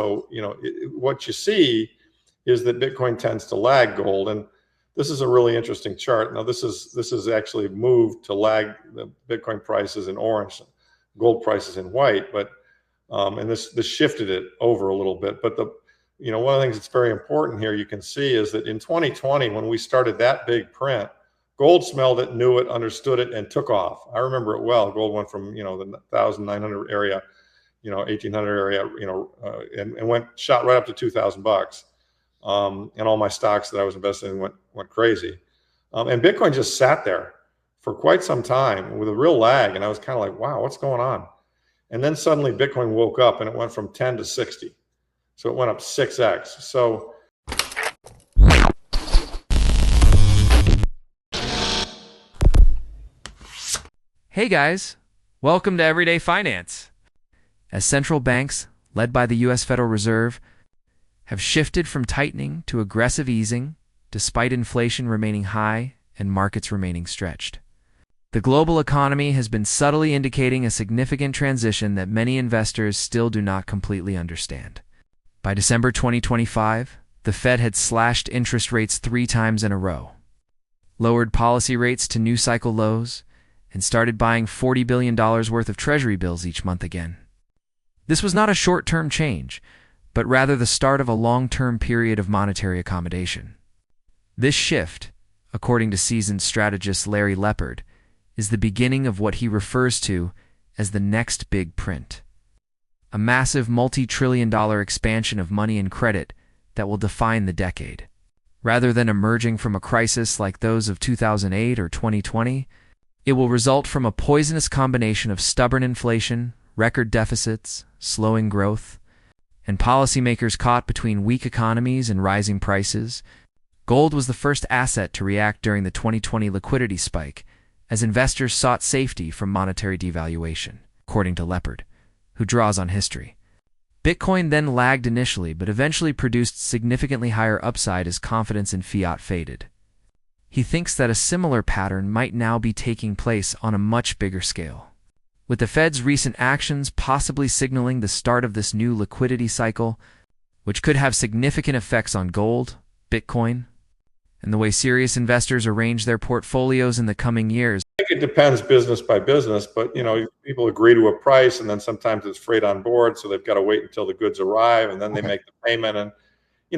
So, what you see is that Bitcoin tends to lag gold. And this is a really interesting chart. Now, this is actually moved to lag the Bitcoin prices in orange, gold prices in white, but and this shifted it over a little bit. But one of the things that's very important here you can see is that in 2020, when we started that big print, gold smelled it, knew it, understood it, and took off. I remember it well. Gold went from the 1,900 area, 1,800 area, and shot right up to $2,000. And all my stocks that I was invested in went crazy. And Bitcoin just sat there for quite some time with a real lag. And I was kind of like, wow, what's going on? And then suddenly Bitcoin woke up and it went from 10 to 60. So it went up 6x. So hey guys, welcome to Everyday Finance. As central banks, led by the U.S. Federal Reserve, have shifted from tightening to aggressive easing, despite inflation remaining high and markets remaining stretched. The global economy has been subtly indicating a significant transition that many investors still do not completely understand. By December 2025, the Fed had slashed interest rates 3 times in a row, lowered policy rates to new cycle lows, and started buying $40 billion worth of Treasury bills each month again. This was not a short-term change, but rather the start of a long-term period of monetary accommodation. This shift, according to seasoned strategist Larry Lepard, is the beginning of what he refers to as the next big print, a massive multi-trillion-dollar expansion of money and credit that will define the decade. Rather than emerging from a crisis like those of 2008 or 2020, it will result from a poisonous combination of stubborn inflation, record deficits, slowing growth, and policymakers caught between weak economies and rising prices. Gold was the first asset to react during the 2020 liquidity spike, as investors sought safety from monetary devaluation, according to Lepard, who draws on history. Bitcoin then lagged initially, but eventually produced significantly higher upside as confidence in fiat faded. He thinks that a similar pattern might now be taking place on a much bigger scale, with the Fed's recent actions possibly signaling the start of this new liquidity cycle, which could have significant effects on gold, Bitcoin, and the way serious investors arrange their portfolios in the coming years. I think it depends business by business, but people agree to a price and then sometimes it's freight on board, so they've got to wait until the goods arrive and then they make the payment. And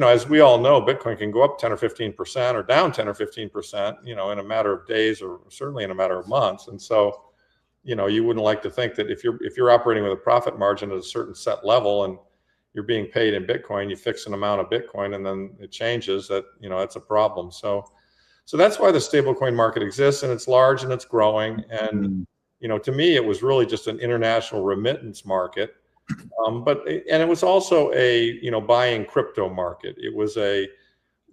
as we all know, Bitcoin can go up 10 or 15% or down 10 or 15%, in a matter of days or certainly in a matter of months. And so, you wouldn't like to think that if you're operating with a profit margin at a certain set level and you're being paid in Bitcoin, you fix an amount of Bitcoin and then it changes, that's a problem. So that's why the stablecoin market exists, and it's large and it's growing. And, to me, it was really just an international remittance market. And it was also a, buying crypto market. It was a,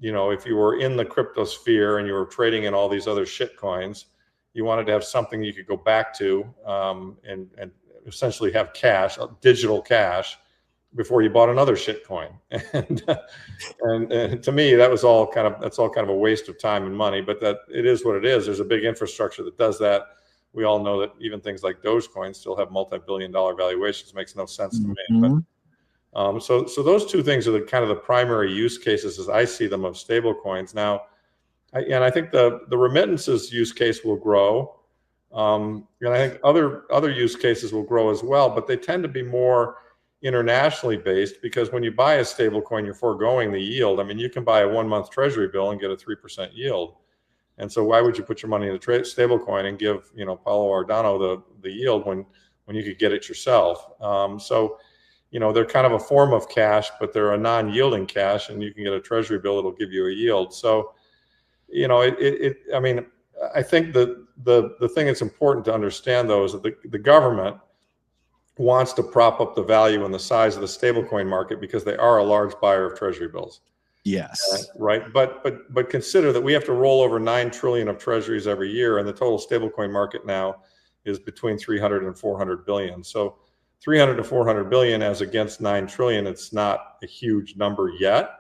if you were in the crypto sphere and you were trading in all these other shit coins, you wanted to have something you could go back to and essentially have cash, digital cash, before you bought another shit coin. And to me, that's all kind of a waste of time and money, but that it is what it is. There's a big infrastructure that does that. We all know that even things like Dogecoin still have multi-billion-dollar valuations. Makes no sense to me. But so those two things are the kind of the primary use cases as I see them of stable coins. Now, I think the remittances use case will grow. And I think other use cases will grow as well, but they tend to be more internationally based, because when you buy a stable coin, you're foregoing the yield. I mean, you can buy a 1-month Treasury bill and get a 3% yield. And so why would you put your money in a stable coin and give, Paulo Ardano the yield when you could get it yourself? So they're kind of a form of cash, but they're a non-yielding cash, and you can get a Treasury bill that'll give you a yield. So, I think that the thing that's important to understand, though, is that the government wants to prop up the value and the size of the stablecoin market because they are a large buyer of Treasury bills. Yes. Right. But consider that we have to roll over 9 trillion of treasuries every year, and the total stablecoin market now is between 300 and 400 billion. So 300 to 400 billion as against 9 trillion, it's not a huge number yet.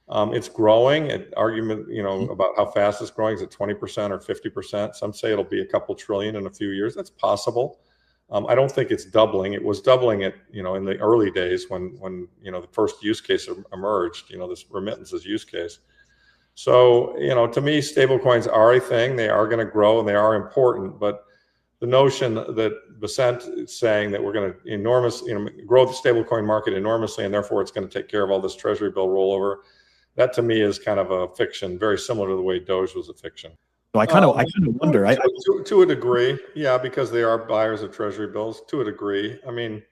It's growing. An argument, about how fast it's growing, is it 20% or 50%? Some say it'll be a couple trillion in a few years. That's possible. I don't think it's doubling. It was doubling it, in the early days when the first use case emerged, this remittances use case. So, to me, stablecoins are a thing. They are going to grow and they are important. But the notion that Besant is saying that we're going to grow the stablecoin market enormously and therefore it's going to take care of all this treasury bill rollover, that to me is kind of a fiction, very similar to the way Doge was a fiction. So I kind of wonder. To a degree, yeah, because they are buyers of treasury bills. To a degree, I mean,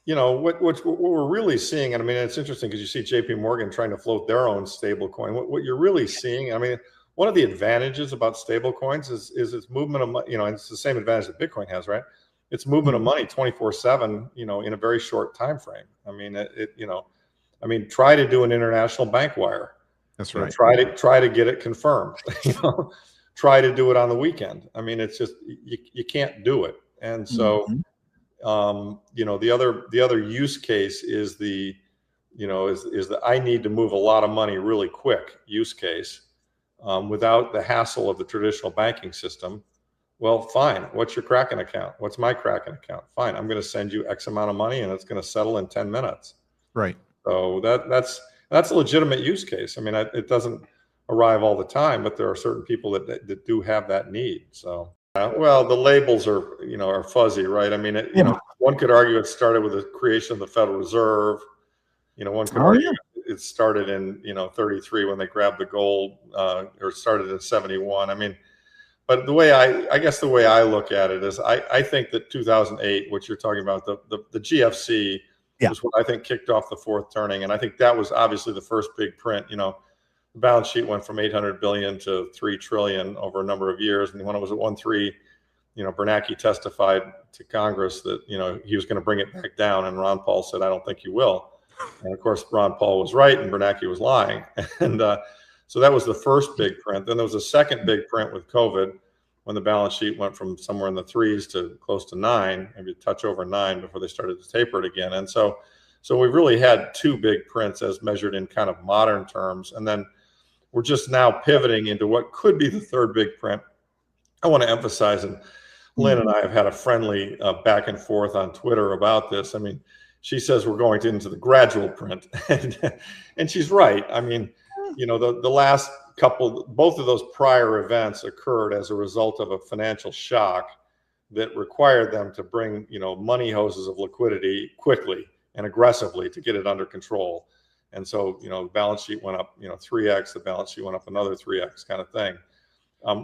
what we're really seeing, and I mean, it's interesting because you see J.P. Morgan trying to float their own stable coin. What you're really seeing, I mean, one of the advantages about stable coins is its movement of money. And it's the same advantage that Bitcoin has, right? It's movement of money 24/7, in a very short time frame. I mean, try to do an international bank wire. That's right. Try to get it confirmed. Try to do it on the weekend. I mean, it's just you can't do it. And so, the other use case is the I need to move a lot of money really quick use case without the hassle of the traditional banking system. Well, fine. What's your Kraken account? What's my Kraken account? Fine. I'm going to send you X amount of money, and it's going to settle in 10 minutes. Right. So that's a legitimate use case. I mean, it doesn't arrive all the time, but there are certain people that do have that need. So, well, the labels are fuzzy, right? I mean, one could argue it started with the creation of the Federal Reserve. One could argue it started in 33 when they grabbed the gold, or started in 71. I mean, but the way I guess the way I look at it is I think that 2008, what you're talking about, the GFC. Yeah. Was what I think kicked off the fourth turning. And I think that was obviously the first big print. The balance sheet went from 800 billion to 3 trillion over a number of years. And when it was at 1.3, Bernanke testified to Congress that, he was going to bring it back down. And Ron Paul said, I don't think you will. And of course, Ron Paul was right and Bernanke was lying. And so that was the first big print. Then there was a second big print with COVID, when the balance sheet went from somewhere in the 3s to close to 9, maybe a touch over 9 before they started to taper it again. And so we've really had two big prints as measured in kind of modern terms. And then we're just now pivoting into what could be the third big print. I want to emphasize, and Lynn and I have had a friendly back and forth on Twitter about this. I mean, she says we're going into the gradual print, and she's right. I mean, the last couple, both of those prior events occurred as a result of a financial shock that required them to bring, money hoses of liquidity quickly and aggressively to get it under control. And so, the balance sheet went up, 3x, the balance sheet went up another 3x kind of thing.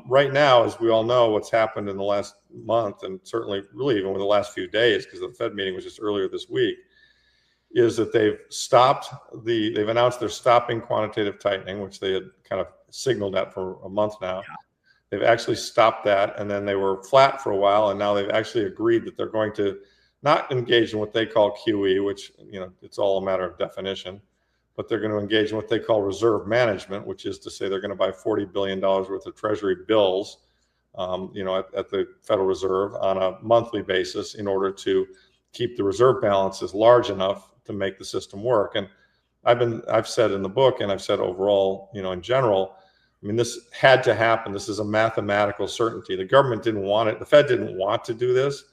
Right now, as we all know, what's happened in the last month, and certainly really even over the last few days, because the Fed meeting was just earlier this week, is that they've announced they're stopping quantitative tightening, which they had kind of signaled that for a month now. Yeah. They've actually stopped that, and then they were flat for a while, and now they've actually agreed that they're going to not engage in what they call QE, which, it's all a matter of definition, but they're going to engage in what they call reserve management, which is to say they're going to buy $40 billion worth of treasury bills, at the Federal Reserve on a monthly basis in order to keep the reserve balances large enough to make the system work. And I've said in the book, and I've said overall, in general, I mean, this had to happen. This is a mathematical certainty. The government didn't want it. The Fed didn't want to do this,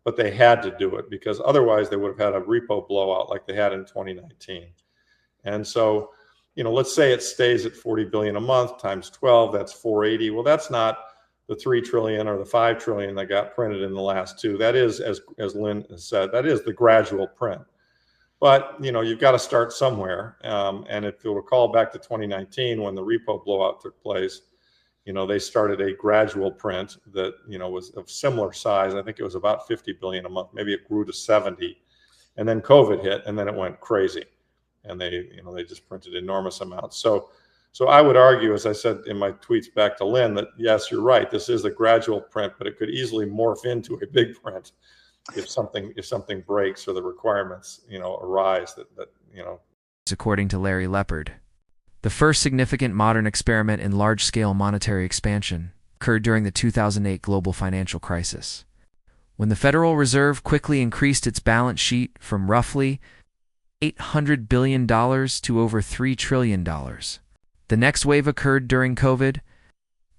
but they had to do it because otherwise they would have had a repo blowout like they had in 2019. And so, let's say it stays at 40 billion a month times 12, that's 480. Well, that's not the 3 trillion or the 5 trillion that got printed in the last two. That is, as Lynn has said, that is the gradual print. But, you've got to start somewhere. And if you'll recall back to 2019, when the repo blowout took place, they started a gradual print that, was of similar size. I think it was about 50 billion a month. Maybe it grew to 70. And then COVID hit, and then it went crazy. And they just printed enormous amounts. So I would argue, as I said in my tweets back to Lynn, that yes, you're right. This is a gradual print, but it could easily morph into a big print if something breaks or the requirements, arise that. According to Larry Lepard, the first significant modern experiment in large-scale monetary expansion occurred during the 2008 global financial crisis, when the Federal Reserve quickly increased its balance sheet from roughly $800 billion to over $3 trillion. The next wave occurred during COVID,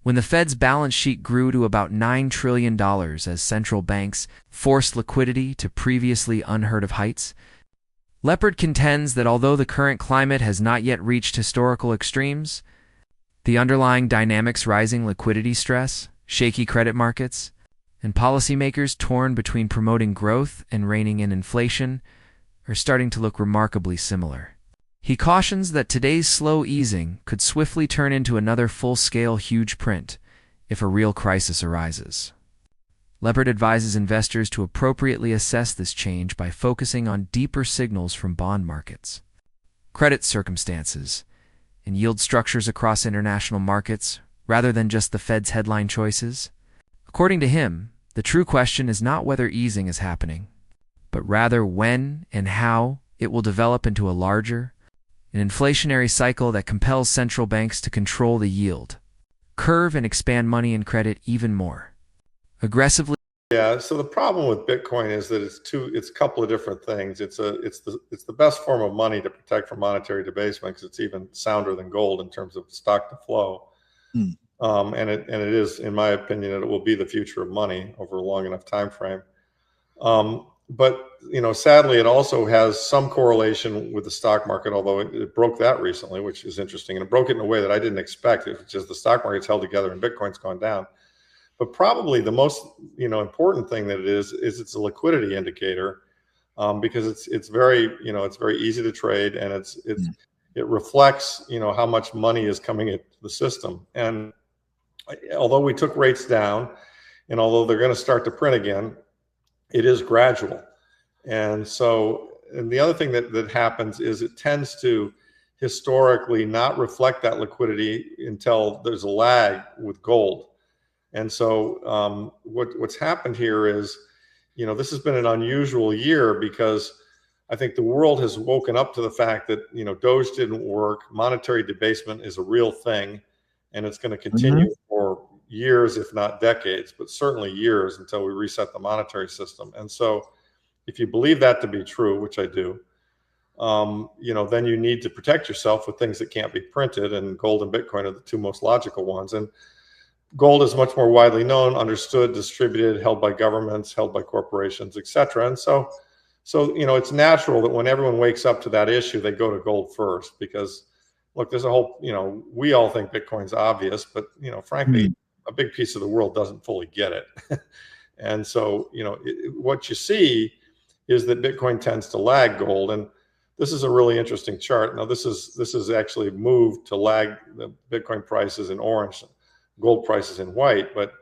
When the Fed's balance sheet grew to about $9 trillion as central banks forced liquidity to previously unheard of heights, Lepard contends that although the current climate has not yet reached historical extremes, the underlying dynamics, rising liquidity stress, shaky credit markets, and policymakers torn between promoting growth and reining in inflation, are starting to look remarkably similar. He cautions that today's slow easing could swiftly turn into another full-scale huge print if a real crisis arises. Lepard advises investors to appropriately assess this change by focusing on deeper signals from bond markets, credit circumstances, and yield structures across international markets, rather than just the Fed's headline choices. According to him, the true question is not whether easing is happening, but rather when and how it will develop into a larger, an inflationary cycle that compels central banks to control the yield curve and expand money and credit even more aggressively. Yeah. So the problem with Bitcoin is that it's a couple of different things. It's the best form of money to protect from monetary debasement because it's even sounder than gold in terms of stock to flow. And it is, in my opinion, it will be the future of money over a long enough time frame. But sadly, it also has some correlation with the stock market, although it broke that recently, which is interesting. And it broke it in a way that I didn't expect. It's just the stock market's held together and Bitcoin's gone down. But probably the most important thing that it is it's a liquidity indicator, because it's very easy to trade, and it reflects how much money is coming into the system. And although we took rates down, and although they're going to start to print again, it is gradual. And the other thing that happens is it tends to historically not reflect that liquidity until there's a lag with gold. And so what's happened here is, this has been an unusual year because I think the world has woken up to the fact that, Doge didn't work. Monetary debasement is a real thing, and it's going to continue for years, if not decades, but certainly years until we reset the monetary system. And so if you believe that to be true, which I do, then you need to protect yourself with things that can't be printed, and gold and Bitcoin are the two most logical ones. And gold is much more widely known, understood, distributed, held by governments, held by corporations, etc. And so it's natural that when everyone wakes up to that issue, they go to gold first, because look, there's a whole, we all think Bitcoin's obvious, but frankly, a big piece of the world doesn't fully get it. And so, what you see is that Bitcoin tends to lag gold. And this is a really interesting chart. Now, this is actually moved to lag the Bitcoin prices in orange, gold prices in white, but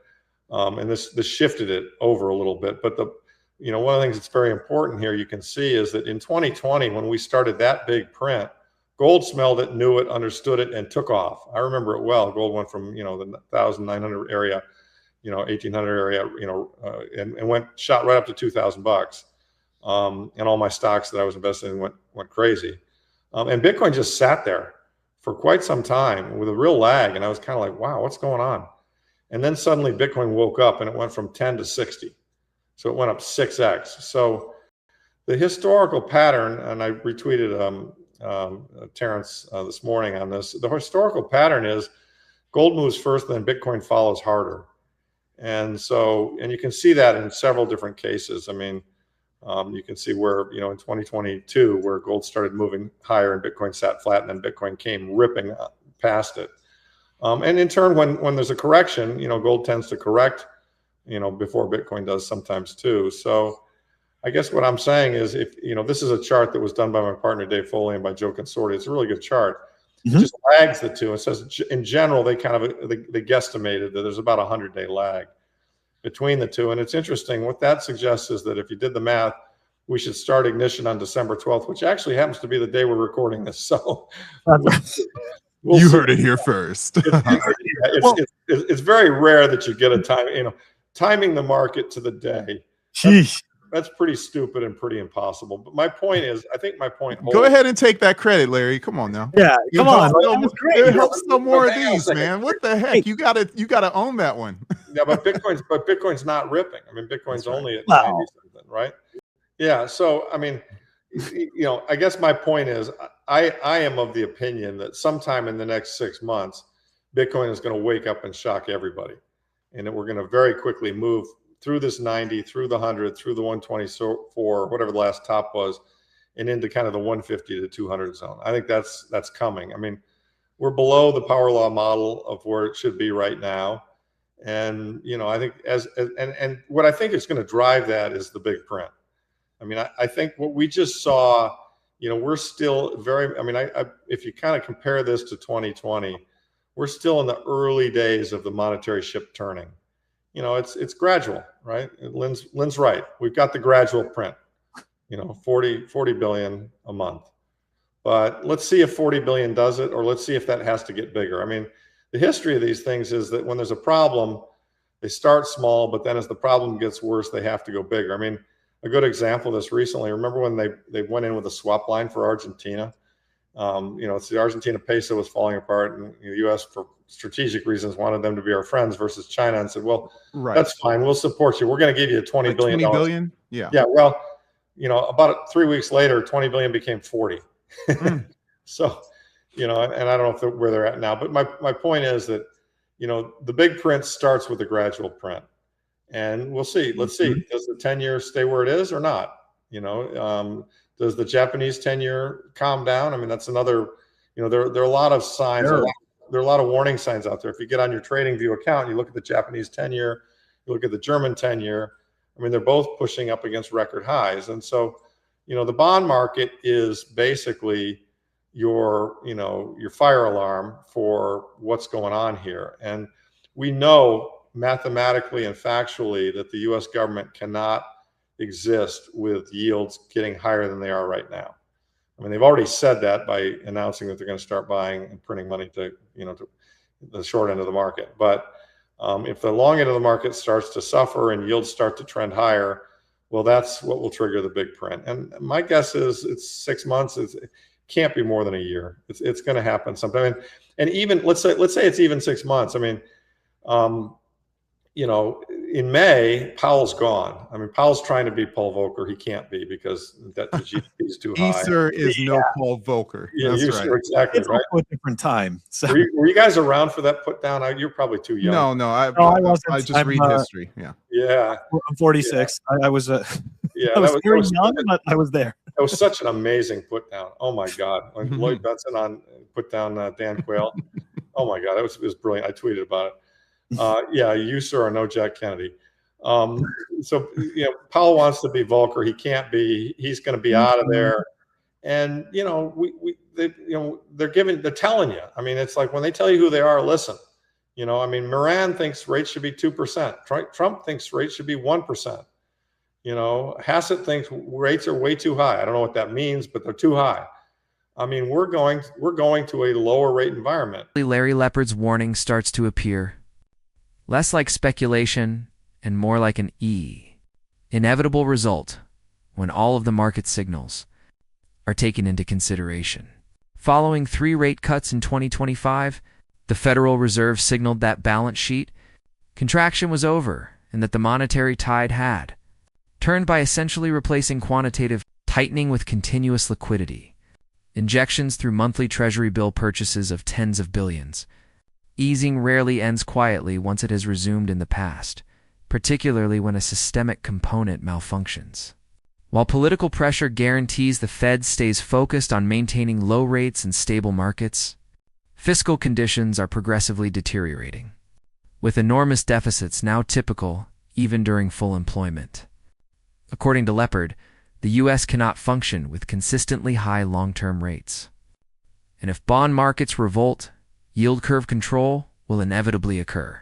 and this shifted it over a little bit. But one of the things that's very important here, you can see, is that in 2020, when we started that big print, gold smelled it, knew it, understood it, and took off. I remember it well. Gold went from the 1,900 area, 1,800 area, and shot right up to $2,000. And all my stocks that I was invested in went crazy. And Bitcoin just sat there for quite some time with a real lag. And I was kind of like, wow, what's going on? And then suddenly Bitcoin woke up and it went from 10 to 60. So it went up 6x. So the historical pattern, and I retweeted Terrence this morning on this, the historical pattern is gold moves first, then Bitcoin follows harder. And you can see that in several different cases. I mean, you can see where, in 2022, where gold started moving higher and Bitcoin sat flat, and then Bitcoin came ripping past it. And in turn, when there's a correction, gold tends to correct, before Bitcoin does sometimes too. So I guess what I'm saying is, if, this is a chart that was done by my partner, Dave Foley, and by Joe Consorti. It's a really good chart. It just lags the two. It says in general, they guesstimated that there's about a 100-day lag between the two. And it's interesting. What that suggests is that if you did the math, we should start ignition on December 12th, which actually happens to be the day we're recording this. So you heard it here first. It's very rare that you get a time, timing the market to the day. That's pretty stupid and pretty impossible. But my point is, I think my point holds. Go ahead and take that credit, Larry. Come on now. Yeah, come on. It helps some more of these, man. What the heck? You gotta own that one. Yeah, but Bitcoin's not ripping. I mean, Bitcoin's only at 90 something, right? Yeah. So I mean, I guess my point is, I am of the opinion that sometime in the next 6 months, Bitcoin is going to wake up and shock everybody. And that we're going to very quickly move through this 90, through the 100, through the 124, whatever the last top was, and into kind of the 150 to 200 zone. I think that's coming. I mean, we're below the power law model of where it should be right now. And, I think and what I think is going to drive that is the big print. I mean, I think what we just saw, we're still if you kind of compare this to 2020, we're still in the early days of the monetary ship turning. It's gradual, right? Lynn's right. We've got the gradual print, 40 billion a month. But let's see if 40 billion does it, or let's see if that has to get bigger. I mean, the history of these things is that when there's a problem, they start small, but then as the problem gets worse, they have to go bigger. I mean, a good example of this recently, remember when they went in with a swap line for Argentina? It's the Argentina peso was falling apart, and the U.S. for strategic reasons wanted them to be our friends versus China, and said, "Well, that's fine. We'll support you. We're going to give you $20 billion." 20 billion? Yeah. Yeah. Well, about 3 weeks later, 20 billion became 40. So, and I don't know where they're at now, but my point is that, the big print starts with a gradual print, and we'll see. Let's see. Does the 10-year stay where it is or not? Does the Japanese 10-year calm down? I mean, that's another, there are a lot of signs. There are a lot of warning signs out there. If you get on your TradingView account and you look at the Japanese 10-year, you look at the German 10-year, I mean, they're both pushing up against record highs. And so, the bond market is basically your fire alarm for what's going on here. And we know mathematically and factually that the U.S. government cannot exist with yields getting higher than they are right now. I mean, they've already said that by announcing that they're going to start buying and printing money to the short end of the market. But if the long end of the market starts to suffer and yields start to trend higher, well, that's what will trigger the big print. And my guess is it's 6 months. It can't be more than a year. It's going to happen sometime. And even let's say it's even 6 months. I mean, in May, Powell's gone. I mean, Powell's trying to be Paul Volcker. He can't be because the GDP is too high. Easter is no Paul Volcker. Yeah, that's right. Exactly it's right. Also a different time. So were you guys around for that put down? You're probably too young. No, I wasn't. I just read history. Yeah. Yeah. I'm 46. Yeah. I was very young, but I was there. That was such an amazing put down. Oh my God. When Lloyd Benson put down Dan Quayle. Oh my God. It was brilliant. I tweeted about it. You, sir, are no Jack Kennedy. So Powell wants to be Volcker. He can't be. He's going to be out of there. And they're telling you. I mean, it's like when they tell you who they are, listen. I mean, Moran thinks rates should be 2%. Trump thinks rates should be 1%. Hassett thinks rates are way too high. I don't know what that means, but they're too high. I mean, we're going to a lower rate environment. Larry Lepard's warning starts to appear. Less like speculation and more like an inevitable result when all of the market signals are taken into consideration. Following 3 rate cuts in 2025, the Federal Reserve signaled that balance sheet contraction was over and that the monetary tide had turned by essentially replacing quantitative tightening with continuous liquidity, injections through monthly Treasury bill purchases of tens of billions. Easing rarely ends quietly once it has resumed in the past, particularly when a systemic component malfunctions. While political pressure guarantees the Fed stays focused on maintaining low rates and stable markets, fiscal conditions are progressively deteriorating, with enormous deficits now typical even during full employment. According to Lepard, the U.S. cannot function with consistently high long-term rates. And if bond markets revolt, yield curve control will inevitably occur,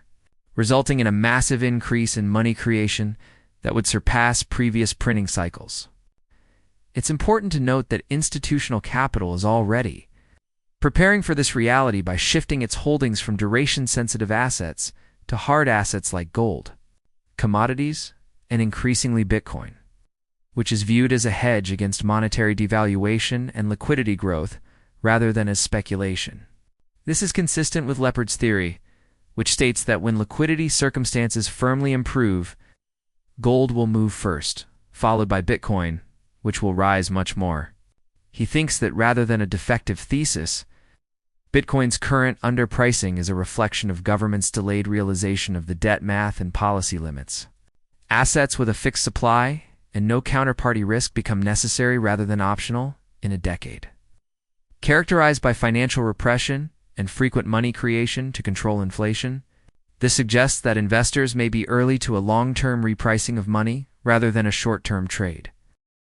resulting in a massive increase in money creation that would surpass previous printing cycles. It's important to note that institutional capital is already preparing for this reality by shifting its holdings from duration-sensitive assets to hard assets like gold, commodities, and increasingly Bitcoin, which is viewed as a hedge against monetary devaluation and liquidity growth rather than as speculation. This is consistent with Lepard's theory, which states that when liquidity circumstances firmly improve, gold will move first, followed by Bitcoin, which will rise much more. He thinks that rather than a defective thesis, Bitcoin's current underpricing is a reflection of government's delayed realization of the debt math and policy limits. Assets with a fixed supply and no counterparty risk become necessary rather than optional in a decade. Characterized by financial repression and frequent money creation to control inflation, this suggests that investors may be early to a long-term repricing of money rather than a short-term trade.